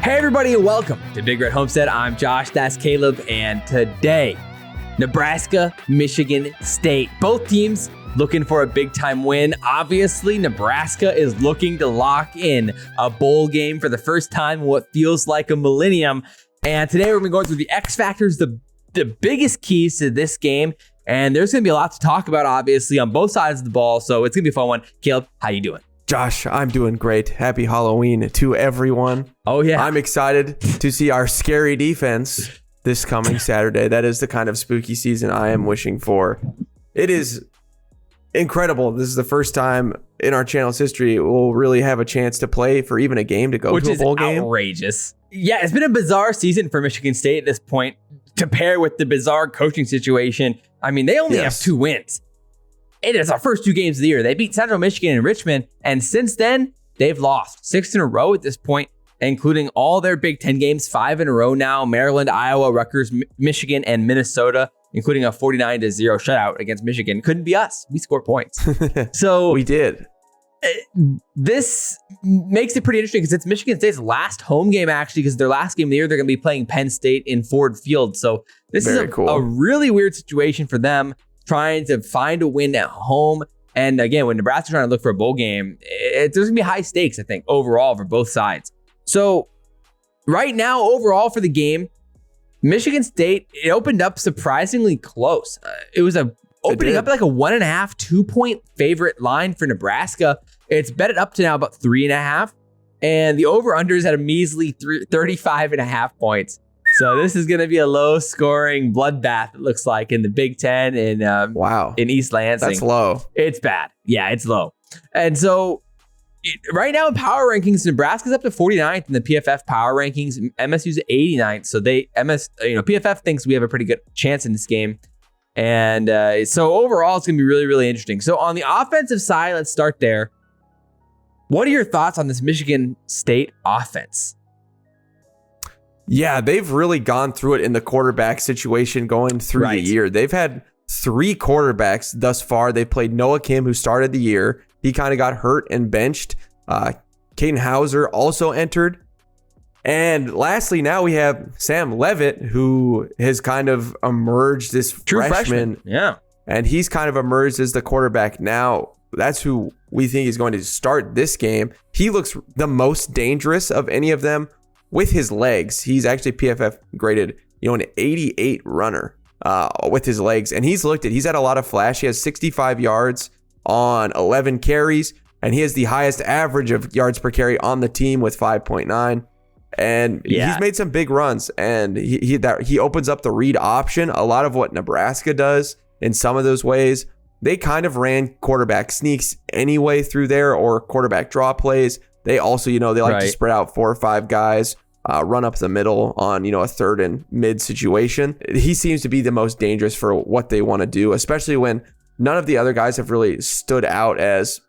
Hey everybody, and welcome to Big Red Homestead. I'm Josh, that's Caleb, and today, Nebraska, Michigan State. Both teams looking for a big-time win. Obviously, Nebraska is looking to lock in a bowl game for the first time in what feels like a millennium. And today we're going to go through the X factors, the biggest keys to this game. And there's going to be a lot to talk about, obviously, on both sides of the ball. So it's going to be a fun one. Caleb, how you doing? Josh, I'm doing great. Happy Halloween to everyone. Oh, yeah. I'm excited to see our scary defense this coming Saturday. That is the kind of spooky season I am wishing for. It is incredible. This is the first time in our channel's history we'll really have a chance to play for even a game to go to a bowl game. Which is outrageous. Yeah, it's been a bizarre season for Michigan State at this point to pair with the bizarre coaching situation. I mean, they only have 2 wins. It is our first 2 games of the year. They beat Central Michigan and Richmond, and since then, they've lost 6 in a row at this point, including all their Big Ten games, 5 in a row now: Maryland, Iowa, Rutgers, Michigan, and Minnesota, including a 49-0 shutout against Michigan. Couldn't be us. We scored points. So we did. This makes it pretty interesting because it's Michigan State's last home game, actually, because their last game of the year, they're going to be playing Penn State in Ford Field. So this is a really weird situation for them, trying to find a win at home. And again, when Nebraska's trying to look for a bowl game, there's going to be high stakes, I think, overall for both sides. So right now, overall for the game, Michigan State, it opened up surprisingly close. It was opening up like a 1.5, 2-point favorite line for Nebraska. It's betted up to now about 3.5. And the over-unders at a measly 35.5 points. So this is going to be a low-scoring bloodbath, it looks like, in the Big Ten in East Lansing. That's low. It's bad. Yeah, it's low. And so right now in power rankings, Nebraska's up to 49th in the PFF power rankings. MSU's at 89th. So PFF thinks we have a pretty good chance in this game. And so overall, it's going to be really, really interesting. So on the offensive side, let's start there. What are your thoughts on this Michigan State offense? Yeah, they've really gone through it in the quarterback situation going through the year. They've had 3 quarterbacks thus far. They played Noah Kim, who started the year. He kind of got hurt and benched. Caden Hauser also entered. And lastly, now we have Sam Leavitt, who has kind of emerged this freshman. Yeah. And he's kind of emerged as the quarterback now. That's who we think is going to start this game. He looks the most dangerous of any of them with his legs. He's actually PFF graded, an 88 runner with his legs. And he's had a lot of flash. He has 65 yards on 11 carries. And he has the highest average of yards per carry on the team with 5.9. And he's made some big runs, and he opens up the read option. A lot of what Nebraska does in some of those ways, they kind of ran quarterback sneaks anyway through there, or quarterback draw plays. They also, they like to spread out 4 or 5 guys, run up the middle on, a third and mid situation. He seems to be the most dangerous for what they want to do, especially when none of the other guys have really stood out as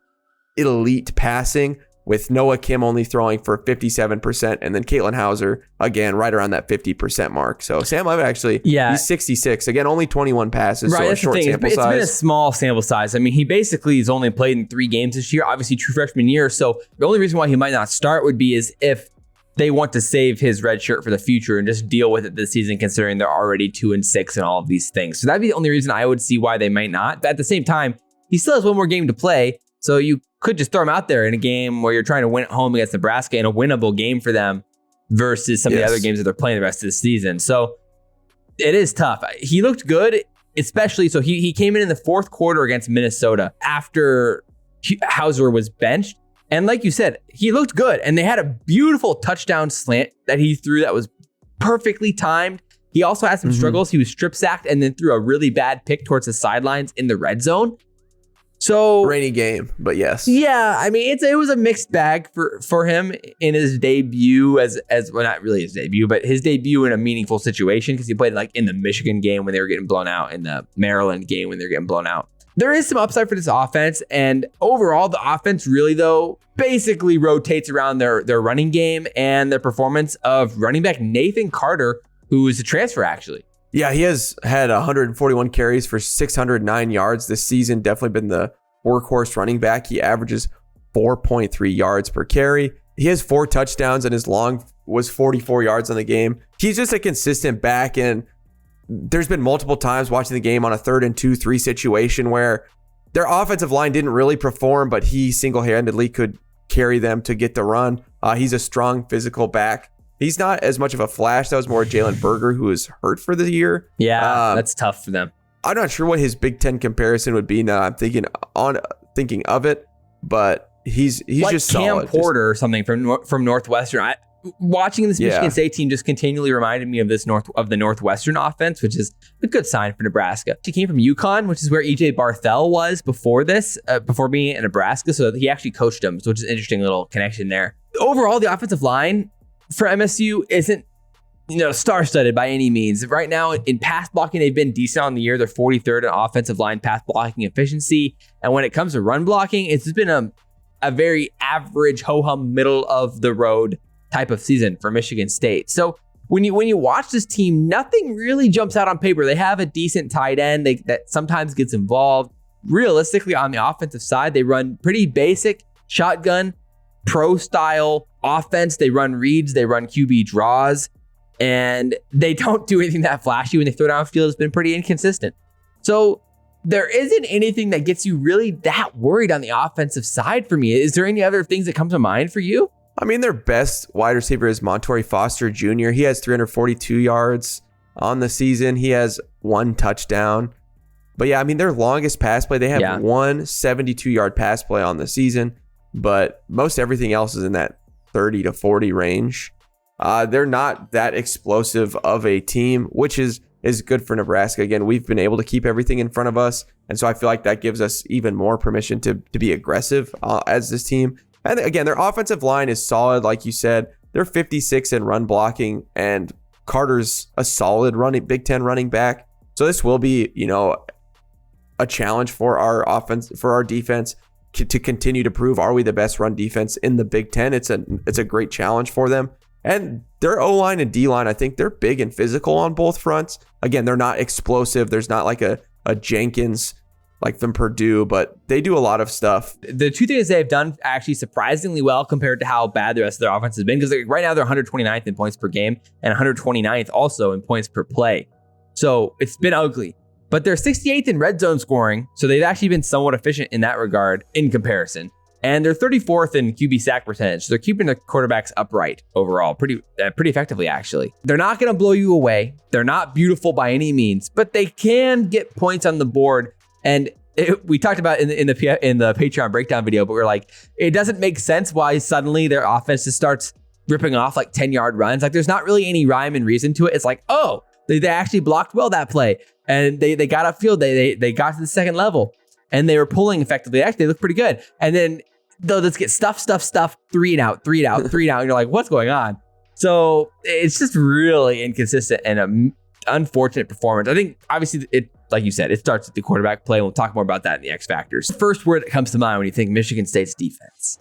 elite passing, with Noah Kim only throwing for 57%, and then Caitlin Hauser, again, right around that 50% mark. So Sam Leavitt actually, he's 66. Again, only 21 passes, so a short sample size. It's been a small sample size. I mean, he basically has only played in 3 games this year, obviously true freshman year. So the only reason why he might not start would be is if they want to save his red shirt for the future and just deal with it this season, considering they're already 2-6 and all of these things. So that'd be the only reason I would see why they might not. But at the same time, he still has one more game to play. So you could just throw him out there in a game where you're trying to win at home against Nebraska, in a winnable game for them versus some of the other games that they're playing the rest of the season. So it is tough. He looked good, especially. So he came in the 4th quarter against Minnesota after Hauser was benched. And like you said, he looked good. And they had a beautiful touchdown slant that he threw that was perfectly timed. He also had some struggles. He was strip sacked and then threw a really bad pick towards the sidelines in the red zone. So rainy game, but yes. Yeah, I mean, it was a mixed bag for him in his debut as well, not really his debut, but his debut in a meaningful situation, because he played like in the Michigan game when they were getting blown out, in the Maryland game when they were getting blown out. There is some upside for this offense, and overall, the offense really, though, basically rotates around their running game and their performance of running back Nathan Carter, who is a transfer, actually. Yeah, he has had 141 carries for 609 yards this season. Definitely been the workhorse running back. He averages 4.3 yards per carry. He has 4 touchdowns in his long was 44 yards on the game. He's just a consistent back, and there's been multiple times watching the game on a 3rd and 2, 3 situation where their offensive line didn't really perform, but he single-handedly could carry them to get the run. He's a strong physical back. He's not as much of a flash. That was more Jalen Berger, who was hurt for the year. Yeah, that's tough for them. I'm not sure what his Big Ten comparison would be now. I'm thinking of it, but he's like just Cam solid. Porter or something from Northwestern. Watching this Michigan State team just continually reminded me of the Northwestern offense, which is a good sign for Nebraska. He came from UConn, which is where EJ Barthel was before being at Nebraska. So he actually coached him, which is an interesting little connection there. Overall, the offensive line for MSU isn't star-studded by any means. Right now, in pass blocking, they've been decent on the year. They're 43rd in offensive line pass blocking efficiency. And when it comes to run blocking, it's been a very average, ho-hum, middle of the road type of season for Michigan State. So when you watch this team, nothing really jumps out on paper. They have a decent tight end that sometimes gets involved. Realistically, on the offensive side, they run pretty basic shotgun, pro-style offense. They run reads, they run QB draws, and they don't do anything that flashy. When they throw downfield, it's been pretty inconsistent. So there isn't anything that gets you really that worried on the offensive side for me. Is there any other things that come to mind for you? I mean, their best wide receiver is Montorie Foster Jr. He has 342 yards on the season. He has 1 touchdown. But yeah, I mean, their longest pass play, they have one 72-yard pass play on the season, but most everything else is in that 30 to 40 range. They're not that explosive of a team, which is good for Nebraska. Again, we've been able to keep everything in front of us, and so I feel like that gives us even more permission to be aggressive as this team. And again, their offensive line is solid, like you said. They're 56 in run blocking, and Carter's a solid Big Ten running back. So this will be, a challenge for our offense, for our defense to continue to prove, are we the best run defense in the Big Ten? It's a great challenge for them. And their O-line and D-line, I think they're big and physical on both fronts. Again, they're not explosive. There's not like a Jenkins like from Purdue, but they do a lot of stuff. The two things they've done actually surprisingly well compared to how bad the rest of their offense has been, because right now they're 129th in points per game and 129th also in points per play. So it's been ugly, but they're 68th in red zone scoring. So they've actually been somewhat efficient in that regard in comparison. And they're 34th in QB sack percentage. So they're keeping their quarterbacks upright overall pretty effectively, actually. They're not going to blow you away. They're not beautiful by any means, but they can get points on the board. And we talked about in the Patreon breakdown video, but we're like, it doesn't make sense why suddenly their offense just starts ripping off like 10-yard runs. Like there's not really any rhyme and reason to it. It's like, oh, they actually blocked well that play, and they got upfield. They got to the second level, and they were pulling effectively. Actually, they look pretty good. And then they'll just get stuff, 3 and out, 3 and out, 3 and out. And you're like, what's going on? So it's just really inconsistent and an unfortunate performance. I think obviously it, like you said, it starts with the quarterback play. We'll talk more about that in the X factors. First word that comes to mind when you think Michigan State's defense.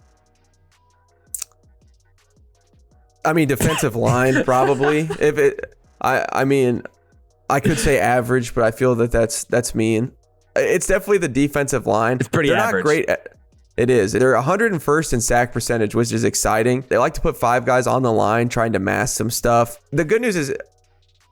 I mean, defensive line, probably. I mean, I could say average, but I feel that's mean. It's definitely the defensive line. It's pretty average. Not great. It is. They're 101st in sack percentage, which is exciting. They like to put 5 guys on the line, trying to mask some stuff. The good news is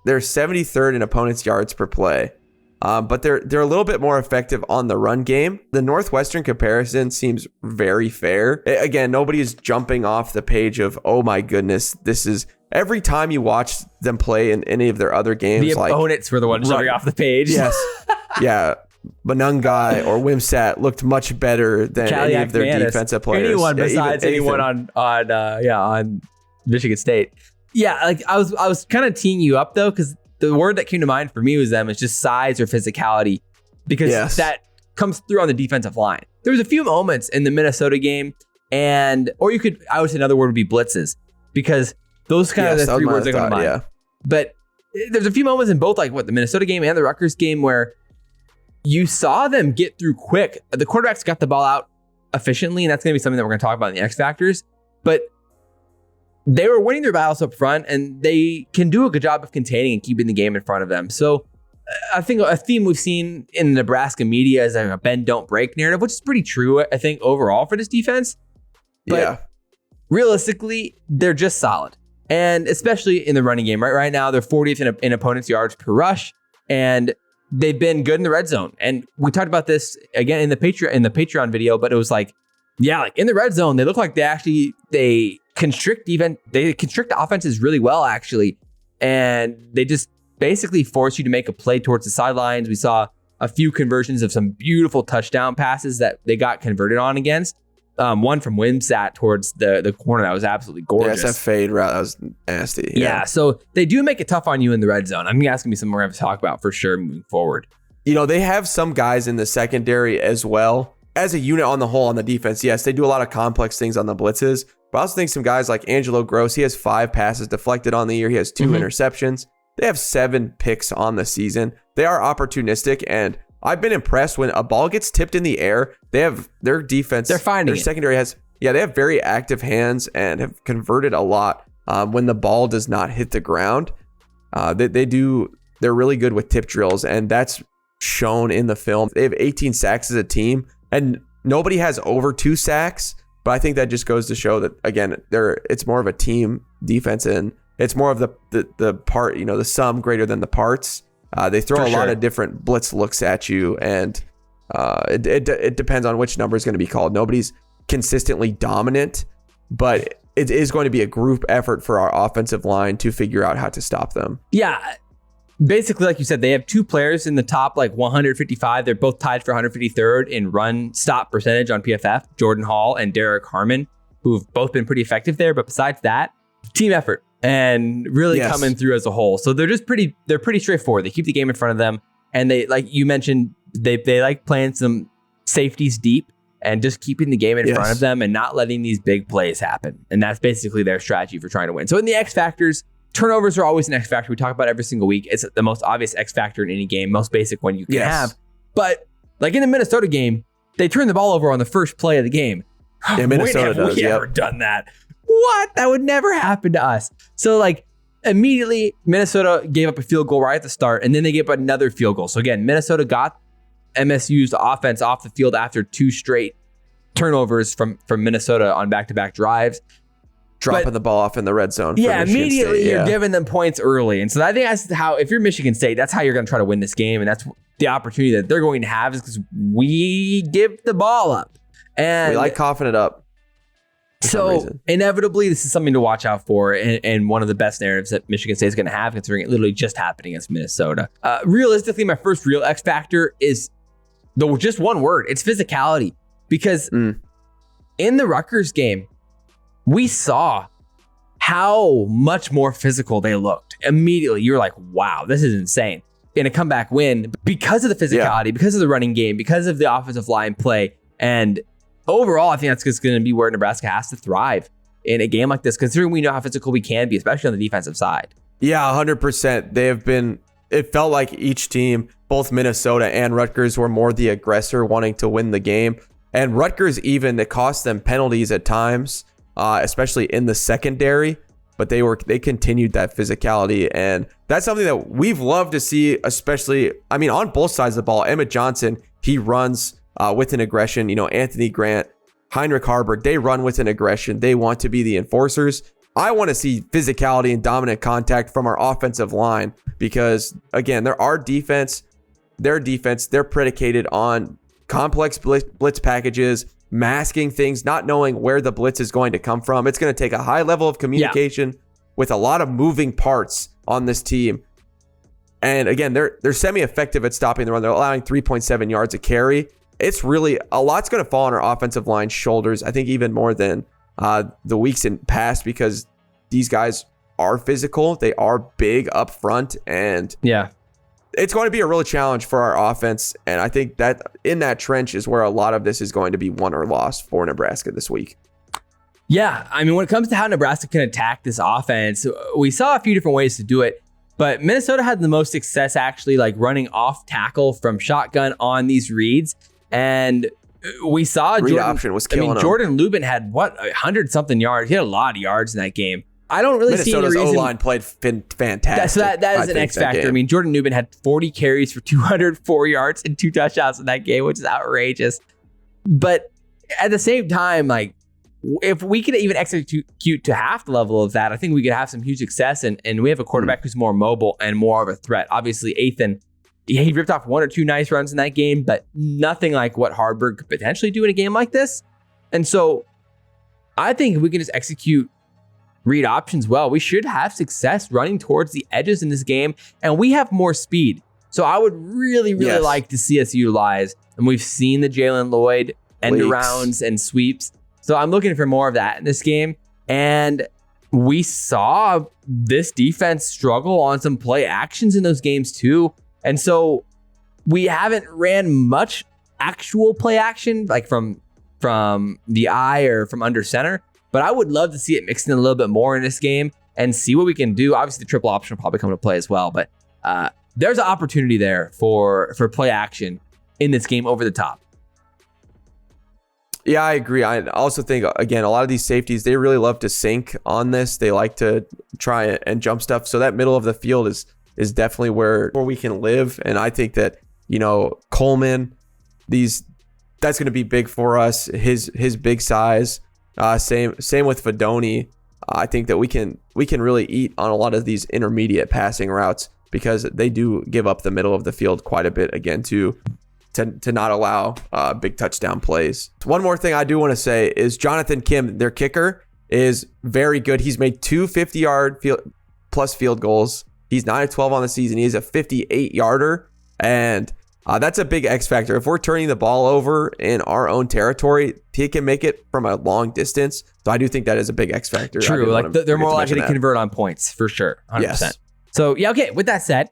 they're 73rd in opponents' yards per play. But they're a little bit more effective on the run game. The Northwestern comparison seems very fair. Again, nobody is jumping off the page of, oh my goodness, this is every time you watch them play in any of their other games. The opponents were the ones jumping off the page. Yes. Yeah. Benungai or Wimsat looked much better than any of their defensive players. Anyone besides anyone on Michigan State. Yeah, like I was kind of teeing you up though, because the word that came to mind for me was them is just size or physicality, because that comes through on the defensive line. There was a few moments in the Minnesota game, I would say another word would be blitzes, because those kind of the 3 words that come to mind. Yeah. But there's a few moments in both, like the Minnesota game and the Rutgers game, where you saw them get through quick. The quarterbacks got the ball out efficiently, and that's going to be something that we're going to talk about in the X factors. But they were winning their battles up front, and they can do a good job of containing and keeping the game in front of them. So I think a theme we've seen in the Nebraska media is a bend, don't break narrative, which is pretty true, I think, overall for this defense. But realistically, they're just solid. and especially in the running game. Right now, they're 40th in opponents' yards per rush, and they've been good in the red zone. And we talked about this again in the Patreon video, but it was like, yeah, like in the red zone, they look like they constrict the offenses really well, actually, and they just basically force you to make a play towards the sidelines. We saw a few conversions of some beautiful touchdown passes that they got converted on against. One from Wimsatt towards the corner that was absolutely gorgeous. Yes, that fade route, that was nasty. Yeah, so they do make it tough on you in the red zone. I mean, that's going to be something we're going to talk about for sure moving forward. You know, they have some guys in the secondary as well. As a unit on the whole on the defense, yes, they do a lot of complex things on the blitzes. But I also think some guys like Angelo Gross, he has 5 passes deflected on the year. He has 2 interceptions. They have 7 picks on the season. They are opportunistic, and I've been impressed when a ball gets tipped in the air. They have their defense. They're finding their secondary has, they have very active hands and have converted a lot when the ball does not hit the ground. They're really good with tip drills, and that's shown in the film. They have 18 sacks as a team, and nobody has over 2 sacks. But I think that just goes to show that, again, it's more of a team defense, and it's more of the part, the sum greater than the parts. They throw a lot of different blitz looks at you, and it depends on which number is going to be called. Nobody's consistently dominant, but it is going to be a group effort for our offensive line to figure out how to stop them. Yeah. Basically, like you said, they have 2 players in the top 155. They're both tied for 153rd in run stop percentage on PFF, Jordan Hall and Derek Harmon, who've both been pretty effective there. But besides that, team effort and really coming through as a whole. So they're pretty straightforward. They keep the game in front of them. And they, like you mentioned, they like playing some safeties deep and just keeping the game in front of them and not letting these big plays happen. And that's basically their strategy for trying to win. So in the X factors, turnovers are always an X factor. We talk about every single week. It's the most obvious X factor in any game, most basic one you can have. But like in the Minnesota game, they turned the ball over on the first play of the game. Yeah, Minnesota does. We ever done that? What? That would never happen to us. So immediately Minnesota gave up a field goal right at the start, and then they gave up another field goal. So again, Minnesota got MSU's offense off the field after 2 straight turnovers from Minnesota on back-to-back drives. Dropping the ball off in the red zone. Yeah, immediately you're giving them points early. And so I think that's how, if you're Michigan State, that's how you're going to try to win this game. And that's the opportunity that they're going to have, is because we give the ball up. And we like coughing it up. So inevitably, this is something to watch out for. And one of the best narratives that Michigan State is going to have, considering it literally just happened against Minnesota. Realistically, my first real X factor is just one word. It's physicality. Because in the Rutgers game, we saw how much more physical they looked. Immediately, you're like, wow, this is insane. In a comeback win, because of the physicality, because of the running game, because of the offensive line play. And overall, I think that's just going to be where Nebraska has to thrive in a game like this, considering we know how physical we can be, especially on the defensive side. Yeah, 100%. They have been, it felt like each team, both Minnesota and Rutgers, were more the aggressor wanting to win the game. And Rutgers it cost them penalties at times. Especially in the secondary, but they continued that physicality, and that's something that we've loved to see, especially, on both sides of the ball. Emmett Johnson, he runs with an aggression. Anthony Grant, Heinrich Harburg, they run with an aggression. They want to be the enforcers. I want to see physicality and dominant contact from our offensive line, because again, their defense, they're predicated on complex blitz packages, masking things, not knowing where the blitz is going to come from. It's going to take a high level of communication with a lot of moving parts on this team. And again, they're semi-effective at stopping the run. They're allowing 3.7 yards a carry. It's really, a lot's going to fall on our offensive line's shoulders, I think even more than the weeks in past, because these guys are physical. They are big up front, and it's going to be a real challenge for our offense. And I think that in that trench is where a lot of this is going to be won or lost for Nebraska this week. Yeah, when it comes to how Nebraska can attack this offense, we saw a few different ways to do it, but Minnesota had the most success actually running off tackle from shotgun on these reads. And we saw read option was killing him. Jordan Lubin had 100-something yards. He had a lot of yards in that game. I don't really see any reason. Minnesota's O-line played fantastic. So that is an X factor. Jordan Newman had 40 carries for 204 yards and 2 touchdowns in that game, which is outrageous. But at the same time, if we could even execute to half the level of that, I think we could have some huge success. And we have a quarterback who's more mobile and more of a threat. Obviously, Ethan, he ripped off 1 or 2 nice runs in that game, but nothing like what Harburg could potentially do in a game like this. And so I think if we can just execute read options well, we should have success running towards the edges in this game. And we have more speed. So I would really like to see us utilize, and we've seen the Jalen Lloyd end arounds and sweeps. So I'm looking for more of that in this game. And we saw this defense struggle on some play actions in those games too. And so we haven't ran much actual play action, like from the eye or from under center. But I would love to see it mixed in a little bit more in this game and see what we can do. Obviously, the triple option will probably come to play as well. But there's an opportunity there for play action in this game over the top. Yeah, I agree. I also think, again, a lot of these safeties, they really love to sink on this. They like to try and jump stuff. So that middle of the field is definitely where we can live. And I think that, Coleman, that's going to be big for us. His big size. Same with Fedoni. I think that we can really eat on a lot of these intermediate passing routes because they do give up the middle of the field quite a bit, again, to not allow big touchdown plays. One more thing I do want to say is Jonathan Kim, their kicker, is very good. He's made 2 50-yard plus field goals. He's 9-12 on the season. He's a 58-yarder, and that's a big X factor. If we're turning the ball over in our own territory, he can make it from a long distance. So I do think that is a big X factor. True. Like they're more likely to convert on points for sure. 100%. Yes. So yeah, okay. With that said,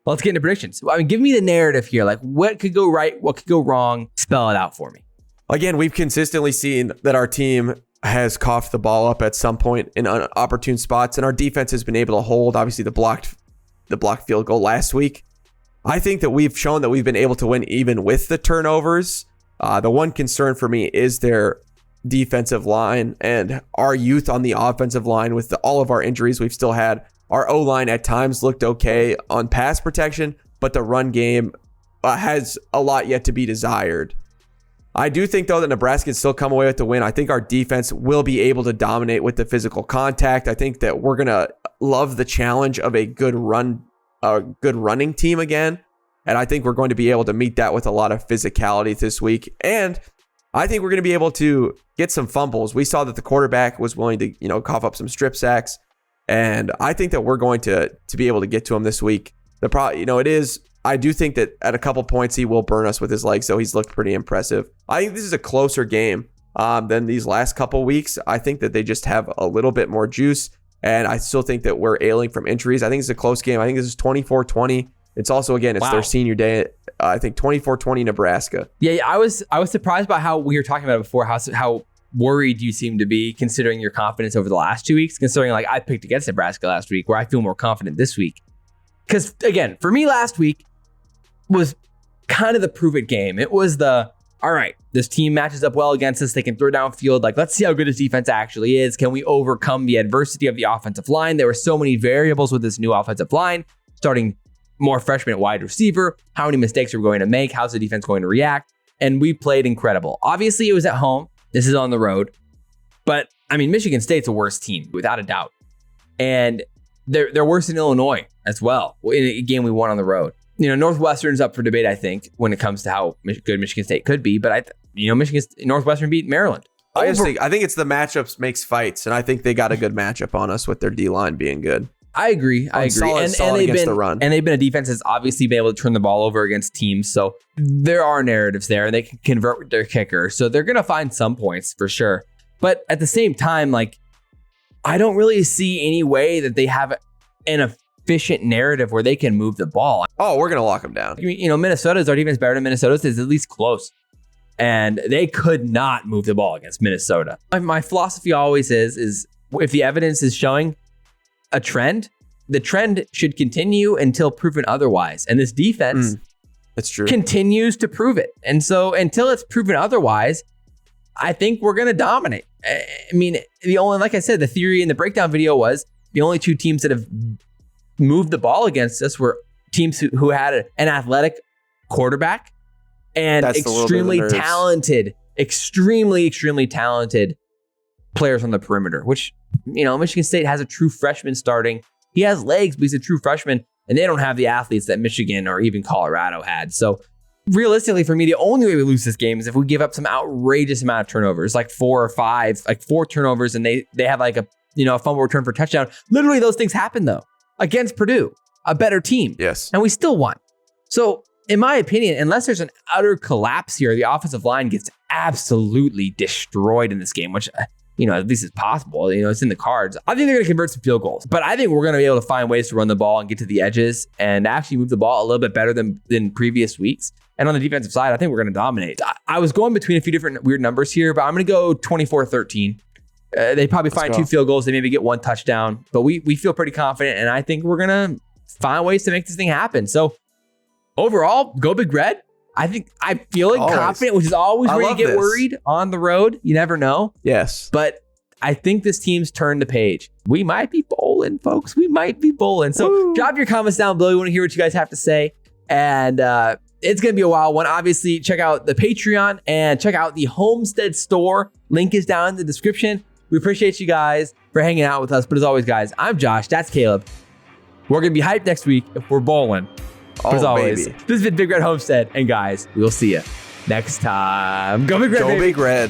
let's get into predictions. I mean, give me the narrative here. Like, what could go right? What could go wrong? Spell it out for me. Again, we've consistently seen that our team has coughed the ball up at some point in opportune spots, and our defense has been able to hold, obviously, the blocked field goal last week. I think that we've shown that we've been able to win even with the turnovers. The one concern for me is their defensive line and our youth on the offensive line. With all of our injuries we've still had, our O-line at times looked okay on pass protection, but the run game has a lot yet to be desired. I do think, though, that Nebraska can still come away with the win. I think our defense will be able to dominate with the physical contact. I think that we're going to love the challenge of a good running team again. And I think we're going to be able to meet that with a lot of physicality this week. And I think we're going to be able to get some fumbles. We saw that the quarterback was willing to, cough up some strip sacks. And I think that we're going to be able to get to him this week. I do think that at a couple points he will burn us with his legs, so he's looked pretty impressive. I think this is a closer game than these last couple weeks. I think that they just have a little bit more juice, and I still think that we're ailing from injuries. I think it's a close game. I think this is 24-20. It's also, again, it's their senior day. I think 24-20 Nebraska. Yeah, I was surprised by how we were talking about it before, how worried you seem to be considering your confidence over the last 2 weeks, considering like I picked against Nebraska last week, where I feel more confident this week. Because, again, for me last week was kind of the prove it game. It was all right, this team matches up well against us. They can throw downfield. Like, let's see how good his defense actually is. Can we overcome the adversity of the offensive line? There were so many variables with this new offensive line, starting more freshmen at wide receiver. How many mistakes are we going to make? How's the defense going to react? And we played incredible. Obviously, it was at home. This is on the road. But, I mean, Michigan State's a worse team, without a doubt. And they're worse than Illinois as well, in a game we won on the road. Northwestern's up for debate, I think, when it comes to how good Michigan State could be. But Northwestern beat Maryland. I think it's the matchups makes fights, and I think they got a good matchup on us with their D-line being good. I agree. Solid against the run. And they've been a defense that's obviously been able to turn the ball over against teams. So there are narratives there, and they can convert with their kicker. So they're going to find some points for sure. But at the same time, like, I don't really see any way that they have an efficient narrative where they can move the ball. Oh, we're going to lock them down. Minnesota's, our defense better than Minnesota's, is at least close. And they could not move the ball against Minnesota. My philosophy always is if the evidence is showing a trend, the trend should continue until proven otherwise. And this defense that's true. Continues to prove it. And so until it's proven otherwise, I think we're going to dominate. I mean, like I said, the theory in the breakdown video was the only two teams that have moved the ball against us were teams who had an athletic quarterback and extremely talented players on the perimeter, which, Michigan State has a true freshman starting. He has legs, but he's a true freshman, and they don't have the athletes that Michigan or even Colorado had. So realistically, for me, the only way we lose this game is if we give up some outrageous amount of turnovers, like 4 or 5, like 4 turnovers, and they have like a fumble return for a touchdown. Literally, those things happen though against Purdue, a better team. Yes, and we still won. So, in my opinion, unless there's an utter collapse here, the offensive line gets absolutely destroyed in this game, which, at least is possible. It's in the cards. I think they're going to convert some field goals, but I think we're going to be able to find ways to run the ball and get to the edges and actually move the ball a little bit better than previous weeks. And on the defensive side, I think we're going to dominate. I was going between a few different weird numbers here, but I'm going to go 24-13. They probably find 2 field goals. They maybe get 1 touchdown, but we feel pretty confident, and I think we're going to find ways to make this thing happen. So overall, go Big Red. I feel confident, which is always where you get worried on the road. You never know. Yes. But I think this team's turned the page. We might be bowling, folks. We might be bowling. So drop your comments down below. We want to hear what you guys have to say. And it's going to be a wild one. Obviously, check out the Patreon and check out the HOMESTEAD Store. Link is down in the description. We appreciate you guys for hanging out with us. But as always, guys, I'm Josh. That's Caleb. We're going to be hyped next week if we're bowling. But as always, this has been Big Red Homestead. And guys, we'll see you next time. Go Big Red, Go baby. Big Red.